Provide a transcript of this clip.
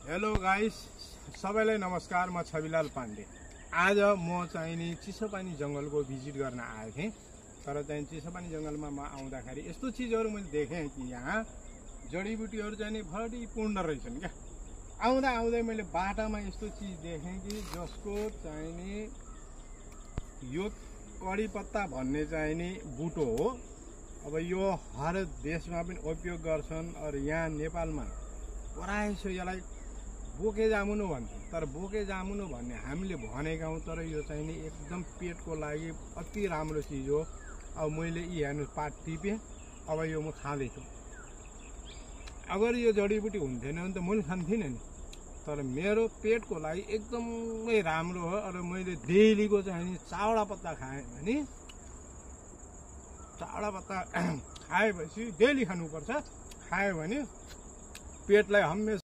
Hello guys, सबैलाई नमस्कार। म छविलाल पाण्डे। आज म चाहिँ नि चिसोपानी जङ्गलको भिजिट गर्न आएको थिएँ। तर चाहिँ चिसोपानी जङ्गलमा म आउँदाखेरि यस्तो चिजहरू मैले देखेँ कि यहाँ जडीबुटीहरू चाहिँ नि भरिपूर्ण रहेछन् क्या। आउँदा आउँदै मैले बाटामा यस्तो चिज देखेँ कि जसको चाहिँ नि यो कडी पत्ता भन्ने चाहिँ नि बुटो हो। अब यो हर देशमा पनि उपयोग गर्छन्। और यहाँ नेपालमा प्रायः यसलाई बोके जामुनो भन्छ। तर बोके जामुनो भन्ने हामीले भनेका हौँ, तर यो चाहिँ नि एकदम पेटको लागि अति राम्रो चिज हो। अब मैले यी हेर्नु पात टिपेँ, अब यो म खाँदैछु। अगर यो जडीबुटी हुन्थेन भने त मैले खान्थिनँ नि। तर मेरो पेटको लागि एकदमै राम्रो हो। और मैले डेलीको चाहिँ नि चावडा पत्ता खाएँ भने, चावडा पत्ता खाएपछि डेली खानुपर्छ। खायो भने पेटलाई हमेसा